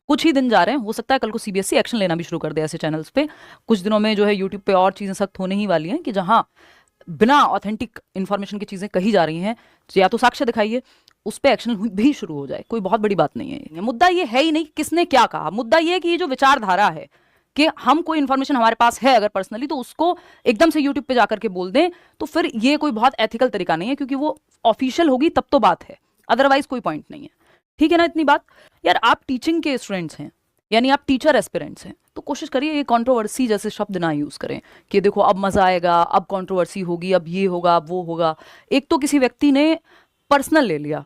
कुछ ही दिन जा रहे हैं, हो सकता है कल को सीबीएसई एक्शन लेना भी शुरू कर दे ऐसे चैनल्स पे। कुछ दिनों में जो है यूट्यूब पे और चीज़ें सख्त होने ही वाली हैं कि जहाँ बिना ऑथेंटिक इन्फॉर्मेशन की चीज़ें कही जा रही हैं, या तो साक्ष्य दिखाइए, उस पर एक्शन भी शुरू हो जाए। कोई बहुत बड़ी बात नहीं है ये। मुद्दा ये है ही नहीं कि किसने क्या कहा, मुद्दा ये है कि ये जो विचारधारा है कि हम कोई इन्फॉर्मेशन हमारे पास है अगर पर्सनली, तो उसको एकदम से यूट्यूब पे जाकर के बोल दें, तो फिर ये कोई बहुत एथिकल तरीका नहीं है, क्योंकि वो ऑफिशियल होगी तब तो बात है, अदरवाइज कोई पॉइंट नहीं है। ठीक है ना इतनी बात। यार आप टीचिंग के स्टूडेंट्स हैं, यानी आप टीचर एस्पिरेंट्स हैं, तो कोशिश करिए ये कंट्रोवर्सी जैसे शब्द ना यूज करें कि देखो अब मजा आएगा, अब कंट्रोवर्सी होगी, अब ये होगा, अब वो होगा। एक तो किसी व्यक्ति ने पर्सनल ले लिया,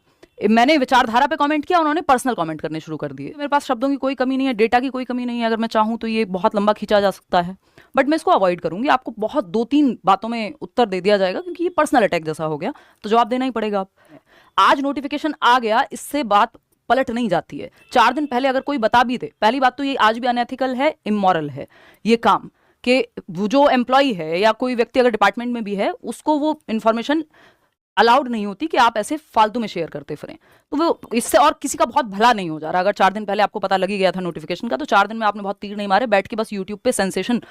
मैंने विचारधारा पे कमेंट किया, उन्होंने पर्सनल कमेंट करने शुरू कर दिए। मेरे पास शब्दों की कोई कमी नहीं है, डेटा की कोई कमी नहीं है, अगर मैं चाहूँ तो ये बहुत लंबा खींचा जा सकता है, बट मैं इसको अवॉइड करूंगी। आपको बहुत 2-3 बातों में उत्तर दे दिया जाएगा, क्योंकि ये पर्सनल अटैक जैसा हो गया, तो जवाब देना ही पड़ेगा। आज नोटिफिकेशन आ गया, इससे बात पलट नहीं जाती है। 4 दिन पहले अगर कोई बता भी दे, पहली बात तो ये आज भी अनएथिकल है, इमोरल है ये काम, कि वो जो एम्प्लॉय है या कोई व्यक्ति अगर डिपार्टमेंट में भी है, उसको वो इन्फॉर्मेशन अलाउड नहीं होती कि आप ऐसे फालतू में शेयर करते फिरें। तो वो इससे और किसी का बहुत भला नहीं हो जा रहा। अगर 4 दिन पहले आपको पता लगी गया था नोटिफिकेशन का, तो 4 दिन में आपने बहुत तीर नहीं मारे बैठ के, बस यूट्यूब पे सेंसेशन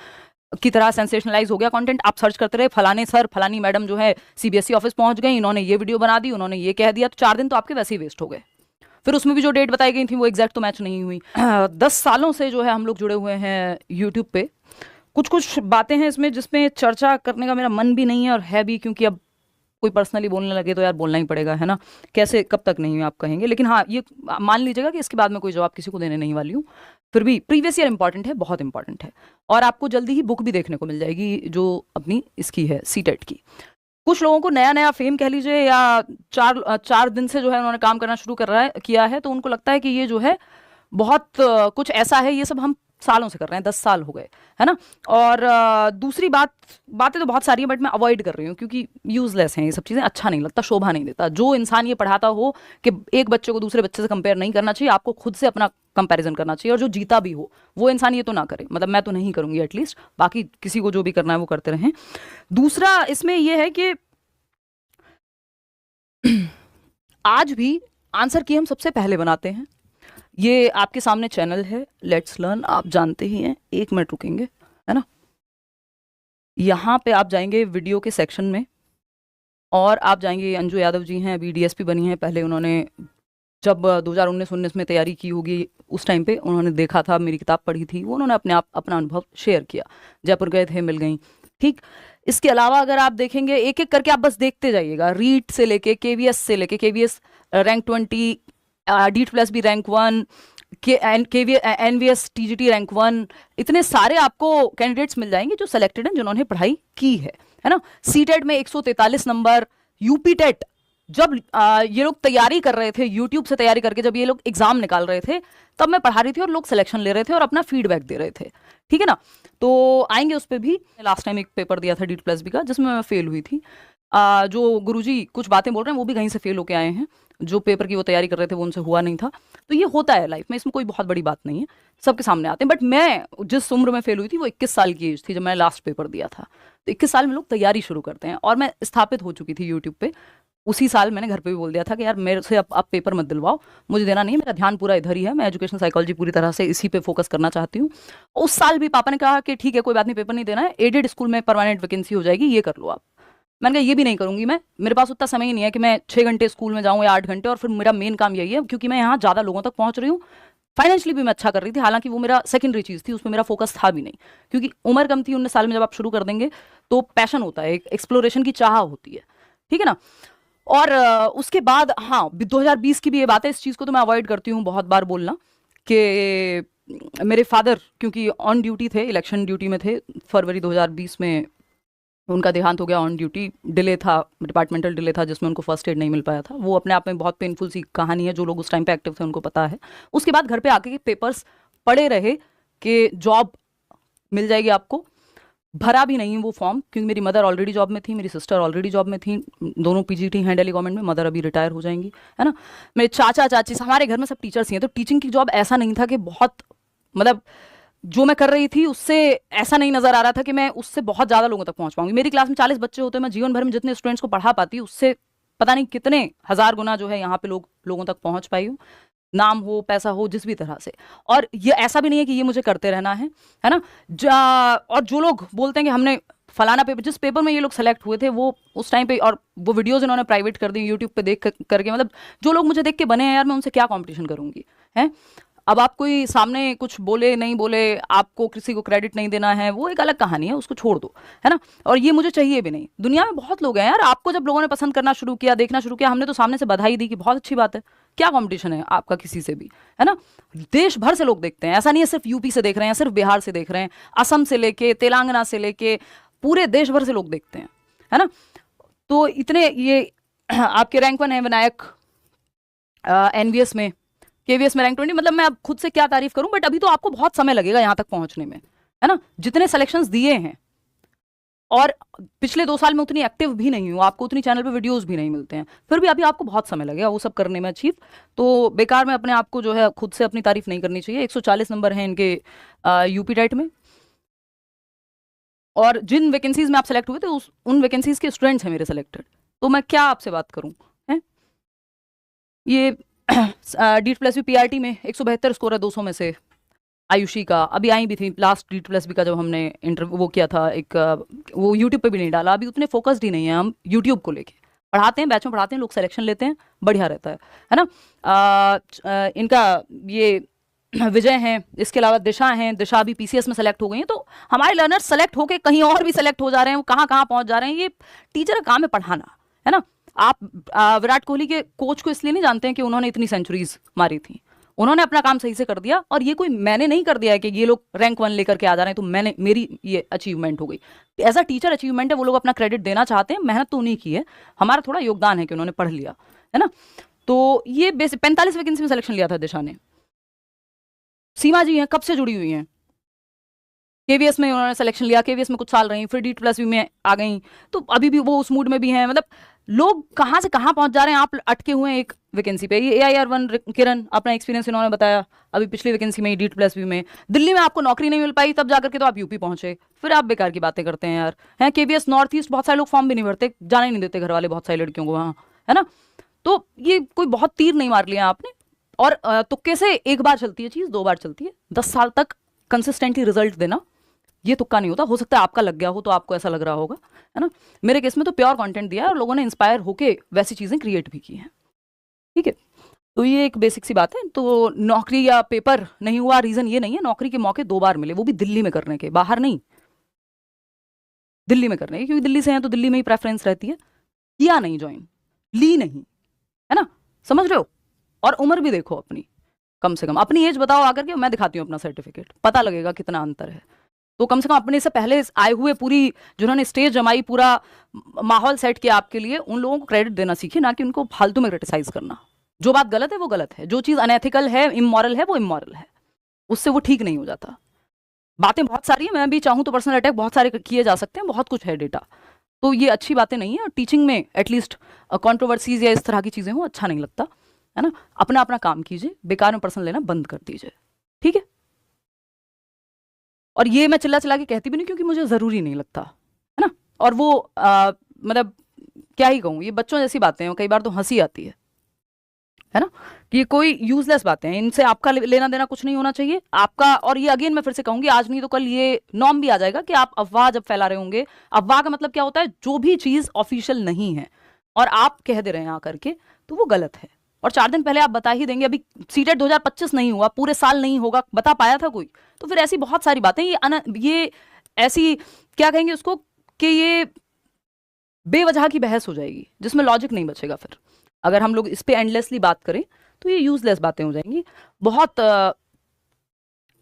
की तरह सेंसेशनलाइज हो गया कंटेंट, आप सर्च करते रहे, फलाने सर फलानी मैडम जो है सीबीएसई ऑफिस पहुंच गई, इन्होंने ये वीडियो बना दी, उन्होंने ये कह दिया, तो 4 दिन तो आपके वैसे ही वेस्ट हो गए। फिर उसमें भी जो डेट बताई गई थी वो एग्जैक्ट तो मैच नहीं हुई। 10 सालों से जो है हम लोग जुड़े हुए हैं यूट्यूब पे। कुछ कुछ बातें हैं इसमें जिसमें चर्चा करने का मेरा मन भी नहीं है और है भी, क्योंकि अब कोई पर्सनली बोलने लगे तो यार बोलना ही पड़ेगा, है ना। कैसे कब तक नहीं आप कहेंगे, लेकिन हाँ ये मान लीजिएगा कि इसके बाद मैं कोई जवाब किसी को देने नहीं वाली हूँ। फिर भी प्रीवियस ईयर इंपॉर्टेंट है, बहुत इंपॉर्टेंट है, और आपको जल्दी ही बुक भी देखने को मिल जाएगी जो अपनी इसकी है सीटेट की। कुछ लोगों को नया नया फेम कह लीजिए, या 4 दिन से जो है उन्होंने काम करना शुरू किया है, तो उनको लगता है कि ये जो है बहुत कुछ ऐसा है, ये सब हम सालों से कर रहे हैं, 10 साल हो गए, है ना। और दूसरी बातें तो बहुत सारी हैं, बट मैं अवॉइड कर रही हूँ क्योंकि यूजलेस हैं ये सब चीज़ें, अच्छा नहीं लगता, शोभा नहीं देता। जो इंसान ये पढ़ाता हो कि एक बच्चे को दूसरे बच्चे से कंपेयर नहीं करना चाहिए, आपको खुद से अपना कंपैरिजन करना चाहिए, और जो जीता भी हो वो इंसान ये तो ना करे, मतलब मैं तो नहीं करूँगी एटलीस्ट, बाकी किसी को जो भी करना है वो करते रहें। दूसरा इसमें यह है कि आज भी आंसर की हम सबसे पहले बनाते हैं। ये आपके सामने चैनल है लेट्स लर्न, आप जानते ही हैं। 1 मिनट रुकेंगे, है ना। यहाँ पे आप जाएंगे वीडियो के सेक्शन में, और आप जाएंगे, अंजू यादव जी हैं, अभी डीएसपी बनी हैं, पहले उन्होंने जब 2019-19 में तैयारी की होगी उस टाइम पे उन्होंने देखा था, मेरी किताब पढ़ी थी, वो उन्होंने अपना अनुभव शेयर किया, जयपुर गए थे, मिल गई, ठीक। इसके अलावा अगर आप देखेंगे एक एक करके, आप बस देखते जाइएगा, रीट से लेके केवीएस से लेके केवीएस रैंक 20, डीट प्लस भी रैंक 1, एनवीएस टीजीटी रैंक 1, इतने सारे आपको कैंडिडेट्स मिल जाएंगे जो सेलेक्टेड हैं, जिन्होंने पढ़ाई की है ना। सीटेट में 143 नंबर, यूपी टेट जब ये लोग तैयारी कर रहे थे, यूट्यूब से तैयारी करके जब ये लोग एग्जाम निकाल रहे थे, तब मैं पढ़ा रही थी और लोग सिलेक्शन ले रहे थे और अपना फीडबैक दे रहे थे, ठीक है ना। तो आएंगे उस पर भी। लास्ट टाइम एक पेपर दिया था डीट प्लस बी का, जिसमें मैं फेल हुई थी। जो गुरुजी कुछ बातें बोल रहे हैं वो भी कहीं से फेल होके आए हैं, जो पेपर की वो तैयारी कर रहे थे वो उनसे हुआ नहीं था। तो ये होता है लाइफ में, इसमें कोई बहुत बड़ी बात नहीं है, सबके सामने आते हैं। बट मैं जिस उम्र में फेल हुई थी वो 21 साल की एज थी जब मैंने लास्ट पेपर दिया था। तो 21 साल में लोग तैयारी शुरू करते हैं, और मैं स्थापित हो चुकी थी यूट्यूब पे। उसी साल मैंने घर पे भी बोल दिया था कि यार मेरे से अब पेपर मत दिलवाओ, मुझे देना नहीं है, मेरा ध्यान पूरा इधर ही है, मैं एजुकेशन साइकोलॉजी पूरी तरह से इसी पे फोकस करना चाहती हूँ। उस साल भी पापा ने कहा कि ठीक है कोई बात नहीं, पेपर नहीं देना है, एडेड स्कूल में परमानेंट वैकेंसी हो जाएगी, ये कर लो आप। मैंने कहा ये भी नहीं करूंगी मैं, मेरे पास उतना समय ही नहीं है कि मैं 6 घंटे स्कूल में जाऊँ या 8 घंटे, और फिर मेरा मेन काम यही है, क्योंकि मैं यहाँ ज़्यादा लोगों तक पहुँच रही हूँ। फाइनेंशियली भी मैं अच्छा कर रही थी, हालांकि वो मेरा सेकेंडरी चीज़ थी, उसमें मेरा फोकस था भी नहीं, क्योंकि उम्र कम थी। 19 साल में जब आप शुरू कर देंगे तो पैशन होता है, एक एक्सप्लोरेशन की चाह होती है, ठीक है ना। और उसके बाद हाँ 2020 की भी ये बात है, इस चीज़ को तो मैं अवॉइड करती हूँ बहुत बार बोलना, कि मेरे फादर क्योंकि ऑन ड्यूटी थे, इलेक्शन ड्यूटी में थे, फरवरी 2020 में उनका देहांत हो गया ऑन ड्यूटी। डिले था, डिपार्टमेंटल डिले था, जिसमें उनको फर्स्ट एड नहीं मिल पाया था। वो अपने आप में बहुत पेनफुल सी कहानी है, जो लोग उस टाइम पे एक्टिव थे उनको पता है। उसके बाद घर पे आके पेपर्स पड़े रहे कि जॉब मिल जाएगी आपको। भरा भी नहीं वो फॉर्म, क्योंकि मेरी मदर ऑलरेडी जॉब में थी, मेरी सिस्टर ऑलरेडी जॉब में थी, दोनों पीजीटी हैं दिल्ली गवर्नमेंट में, मदर अभी रिटायर हो जाएंगी, है ना। मेरे चाचा चाची, हमारे घर में सब टीचर्स ही हैं, तो टीचिंग की जॉब ऐसा नहीं था कि बहुत, मतलब जो मैं कर रही थी उससे ऐसा नहीं नजर आ रहा था कि मैं उससे बहुत ज़्यादा लोगों तक पहुंच पाऊंगी। मेरी क्लास में 40 बच्चे होते हैं, मैं जीवन भर में जितने स्टूडेंट्स को पढ़ा पाती उससे पता नहीं कितने 1000 गुना जो है यहाँ पे लोगों तक पहुंच पाई हूँ। नाम हो, पैसा हो, जिस भी तरह से। और ये ऐसा भी नहीं है कि ये मुझे करते रहना है ना। और जो लोग बोलते हैं कि हमने फलाना पेपर, जिस पेपर में ये लोग सेलेक्ट हुए थे वो उस टाइम पे, और वो वीडियोस इन्होंने प्राइवेट कर दी यूट्यूब पे देख करके, मतलब जो लोग मुझे देख के बने हैं यार, मैं उनसे क्या कंपटीशन करूंगी है। अब आप कोई सामने कुछ बोले नहीं बोले, आपको किसी को क्रेडिट नहीं देना है, वो एक अलग कहानी है, उसको छोड़ दो, है ना। और ये मुझे चाहिए भी नहीं। दुनिया में बहुत लोग हैं यार, आपको जब लोगों ने पसंद करना शुरू किया, देखना शुरू किया, हमने तो सामने से बधाई दी कि बहुत अच्छी बात है। क्या कंपटीशन है आपका किसी से भी, है ना। देश भर से लोग देखते हैं, ऐसा नहीं है सिर्फ यूपी से देख रहे हैं, सिर्फ बिहार से देख रहे हैं, असम से लेके तेलंगाना से लेके पूरे देश भर से लोग देखते हैं, है ना। तो इतने ये आपके रैंक 1 है विनायक, एनवीएस में, केवीएस में रैंक 20, मतलब मैं अब खुद से क्या तारीफ करूं, बट अभी तो आपको बहुत समय लगेगा यहां तक पहुंचने में, है ना। जितने सिलेक्शंस दिए हैं, और पिछले 2 साल में उतनी एक्टिव भी नहीं हूँ, आपको उतनी चैनल पे वीडियोस भी नहीं मिलते हैं, फिर भी अभी आपको बहुत समय लगेगा वो सब करने में अचीव। तो बेकार में अपने आप को जो है खुद से अपनी तारीफ नहीं करनी चाहिए। 140 नंबर हैं इनके यूपी टेट में, और जिन वैकेंसीज में आप सेलेक्ट हुए थे उन वैकेंसीज के स्टूडेंट्स हैं मेरे सेलेक्टेड। तो मैं क्या आपसे बात करूं, है। ये DEET+B PRT में 172 स्कोर है 200 में से। आयुषी का अभी आई भी थी लास्ट DEET+B का, जब हमने इंटरव्यू वो किया था एक, वो यूट्यूब पे भी नहीं डाला, अभी उतने फोकस्ड ही नहीं है हम यूट्यूब को लेके। पढ़ाते हैं, बैच में पढ़ाते हैं, लोग सिलेक्शन लेते हैं, बढ़िया रहता है ना। इनका ये विजय हैं, इसके अलावा दिशा हैं, दिशा भी PCS में सेलेक्ट हो गई हैं। तो हमारे लर्नर्स सेलेक्ट होके कहीं और भी सेलेक्ट हो जा रहे हैं, वो कहाँ कहाँ पहुंच जा रहे हैं। ये टीचर का काम है पढ़ाना, है ना। आप विराट कोहली के कोच को इसलिए नहीं जानते हैं कि उन्होंने इतनी सेंचुरीज मारी थी, उन्होंने अपना काम सही से कर दिया। और ये कोई मैंने नहीं कर दिया है कि ये लोग रैंक 1 लेकर के आ जा रहे हैं तो मैंने, मेरी ये अचीवमेंट हो गई। एज अ टीचर अचीवमेंट है, वो लोग अपना क्रेडिट देना चाहते हैं, मेहनत तो उन्हीं की है, हमारा थोड़ा योगदान है कि उन्होंने पढ़ लिया, है ना। तो ये 45 वैकेंसी में सिलेक्शन लिया था दिशा ने। सीमा जी हैं, कब से जुड़ी हुई हैं, केवीएस में उन्होंने सिलेक्शन लिया, केवीएस में कुछ साल रही, फिर DEET+B में आ गई, तो अभी भी वो उस मूड में भी हैं। मतलब लोग कहाँ से कहाँ पहुंच जा रहे हैं, आप अटके हुए हैं एक वैकेंसी पे। ये AIR1 किरण, अपना एक्सपीरियंस इन्होंने बताया, अभी पिछली वैकेंसी में ही DEET+B में दिल्ली में आपको नौकरी नहीं मिल पाई, तब जाकर के तो आप यूपी पहुंचे, फिर आप बेकार की बातें करते हैं यार, हैं। KVS नॉर्थ ईस्ट, बहुत सारे लोग फॉर्म भी नहीं भरते, जाने नहीं देते घर वाले बहुत सारी लड़कियों को वहाँ, है ना। तो ये कोई बहुत तीर नहीं मार लिया आपने। और तुक्के से एक बार चलती है चीज़, 2 बार चलती है, 10 साल तक कंसिस्टेंटली रिजल्ट देना ये तुक्का नहीं होता। हो सकता है आपका लग गया हो तो आपको ऐसा लग रहा होगा, है ना। मेरे केस में तो प्योर कंटेंट दिया है और लोगों ने इंस्पायर होके वैसी चीज़ें क्रिएट भी की हैं, ठीक है। तो ये एक बेसिक सी बात है। तो नौकरी या पेपर नहीं हुआ, रीज़न ये नहीं है। नौकरी के मौके 2 बार मिले, वो भी दिल्ली में करने के, बाहर नहीं, दिल्ली में करने के, क्योंकि दिल्ली से हैं तो दिल्ली में ही प्रेफरेंस रहती है। किया नहीं ज्वाइन, ली नहीं, है ना, समझ रहे हो। और उम्र भी देखो अपनी, कम से कम अपनी एज बताओ आकर के, मैं दिखाती हूँ अपना सर्टिफिकेट, पता लगेगा कितना अंतर है। तो कम से कम अपने से पहले आए हुए, पूरी जिन्होंने स्टेज जमाई, पूरा माहौल सेट किया आपके लिए, उन लोगों को क्रेडिट देना सीखिए, ना कि उनको फालतू में क्रिटिसाइज करना। जो बात गलत है वो गलत है, जो चीज़ अनएथिकल है, इमोरल है, वो इमोरल है, उससे वो ठीक नहीं हो जाता। बातें बहुत सारी हैं, मैं भी चाहूँ तो पर्सनल अटैक बहुत सारे किए जा सकते हैं, बहुत कुछ है डेटा। तो ये अच्छी बातें नहीं है। टीचिंग में एटलीस्ट कॉन्ट्रोवर्सीज या इस तरह की चीज़ें हो, अच्छा नहीं लगता, है ना। अपना अपना काम कीजिए, बेकार में पर्सनल लेना बंद कर दीजिए, ठीक है। और ये मैं चिल्ला चिल्ला के कहती भी नहीं, क्योंकि मुझे ज़रूरी नहीं लगता, है ना। और वो मतलब क्या ही कहूँ, ये बच्चों जैसी बातें हैं, कई बार तो हंसी आती है ना, कि ये कोई यूजलेस बातें हैं, इनसे आपका लेना देना कुछ नहीं होना चाहिए आपका। और ये अगेन मैं फिर से कहूँगी, आज नहीं तो कल ये नॉर्म भी आ जाएगा कि आप अफवाह जब फैला रहे होंगे। अफवाह का मतलब क्या होता है, जो भी चीज़ ऑफिशियल नहीं है और आप कह दे रहे हैं आकर के, तो वो गलत है। और 4 दिन पहले आप बता ही देंगे, अभी सीटेट 2025 नहीं हुआ, पूरे साल नहीं होगा, बता पाया था कोई? तो फिर ऐसी बहुत सारी बातें, ये ऐसी क्या कहेंगे उसको, कि ये बेवजह की बहस हो जाएगी जिसमें लॉजिक नहीं बचेगा। फिर अगर हम लोग इस पे एंडलेसली बात करें तो ये यूजलेस बातें हो जाएंगी। बहुत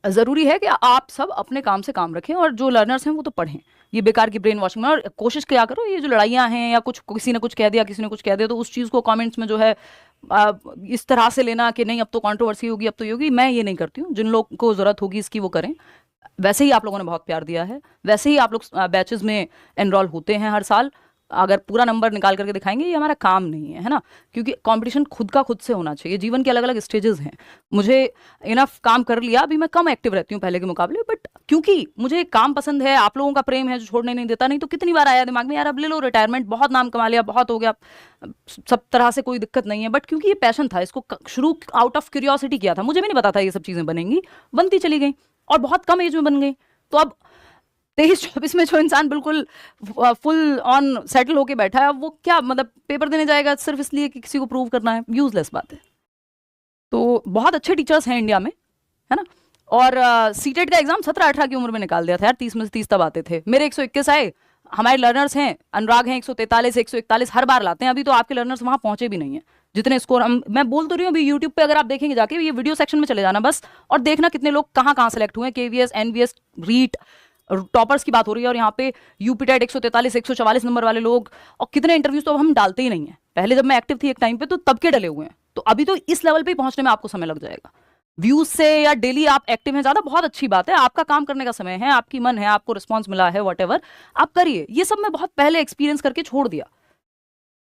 ज़रूरी है कि आप सब अपने काम से काम रखें, और जो लर्नर्स हैं वो तो पढ़ें, ये बेकार की ब्रेन वॉशिंग में। और कोशिश क्या करो, ये जो लड़ाइयाँ हैं, या कुछ किसी ने कुछ कह दिया, किसी ने कुछ कह दिया, तो उस चीज़ को कमेंट्स में जो है इस तरह से लेना कि नहीं अब तो कंट्रोवर्सी होगी, अब तो ये होगी, मैं ये नहीं करती हूँ। जिन लोग को ज़रूरत होगी इसकी वो करें। वैसे ही आप लोगों ने बहुत प्यार दिया है, वैसे ही आप लोग बैचेस में एनरोल होते हैं हर साल, अगर पूरा नंबर निकाल करके दिखाएंगे, ये हमारा काम नहीं है ना, क्योंकि कंपटीशन खुद का खुद से होना चाहिए। जीवन के अलग अलग स्टेजेस हैं, मुझे इनफ काम कर लिया, अभी मैं कम एक्टिव रहती हूँ पहले के मुकाबले, बट क्योंकि मुझे काम पसंद है, आप लोगों का प्रेम है जो छोड़ने नहीं देता। नहीं तो कितनी बार आया दिमाग में, यार अब ले लो रिटायरमेंट, बहुत नाम कमा लिया, बहुत हो गया, सब तरह से कोई दिक्कत नहीं है, बट क्योंकि ये पैशन था, इसको शुरू आउट ऑफ क्यूरियोसिटी किया था, मुझे भी नहीं पता था ये सब चीज़ें बनेंगी, बनती चली गई और बहुत कम एज में बन गई। तो अब 23-24 में जो इंसान बिल्कुल फुल ऑन सेटल होके बैठा है, वो क्या मतलब पेपर देने जाएगा सिर्फ इसलिए कि किसी को प्रूव करना है? यूजलेस बात है। तो बहुत अच्छे टीचर्स हैं इंडिया में, है ना। और सीटेट का एग्जाम 17-18 की उम्र में निकाल दिया था यार, 30 में से 30 तब आते थे, मेरे 121 आए। हमारे लर्नर्स हैं, अनुराग हैं 143, 141 हर बार लाते हैं। अभी तो आपके लर्नर्स वहां पहुंचे भी नहीं है जितने स्कोर हम, मैं बोल तो रही हूँ अभी यूट्यूब पे अगर आप देखेंगे जाके, ये वीडियो सेक्शन में चले जाना बस, और देखना कितने लोग कहाँ कहाँ सेलेक्ट हुए हैं, केवीएस, एनवीएस, रीट, टॉपर्स की बात हो रही है। और यहाँ पे यूपीटेट 143, 144 नंबर वाले लोग, और कितने इंटरव्यूज तो अब हम डालते ही नहीं है। पहले जब मैं एक्टिव थी एक टाइम पे तो तब के डले हुए हैं, तो अभी तो इस लेवल पे पहुंचने में आपको समय लग जाएगा। व्यूज से या डेली आप एक्टिव हैं ज्यादा, बहुत अच्छी बात है, आपका काम करने का समय है, आपकी मन है, आपको रिस्पॉन्स मिला है, वॉट आप करिए। ये सब मैं बहुत पहले एक्सपीरियंस करके छोड़ दिया।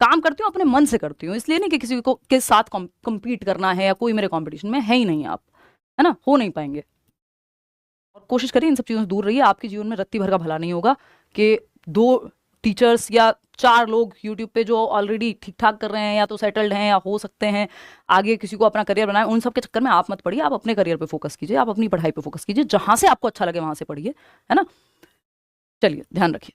काम करती हूँ अपने मन से करती हूँ, इसलिए नहीं कि किसी को के साथ कम्पीट करना है या कोई मेरे कंपटीशन में है ही नहीं, आप है ना, हो नहीं पाएंगे। और कोशिश करिए इन सब चीज़ों से दूर रहिए, आपके जीवन में रत्ती भर का भला नहीं होगा कि 2 टीचर्स या 4 लोग यूट्यूब पे जो ऑलरेडी ठीक ठाक कर रहे हैं, या तो सेटल्ड हैं या हो सकते हैं आगे किसी को अपना करियर बनाए, उन सब के चक्कर में आप मत पड़िए। आप अपने करियर पे फोकस कीजिए, आप अपनी पढ़ाई पे फोकस कीजिए, जहां से आपको अच्छा लगे वहां से पढ़िए, है ना। चलिए ध्यान रखिए।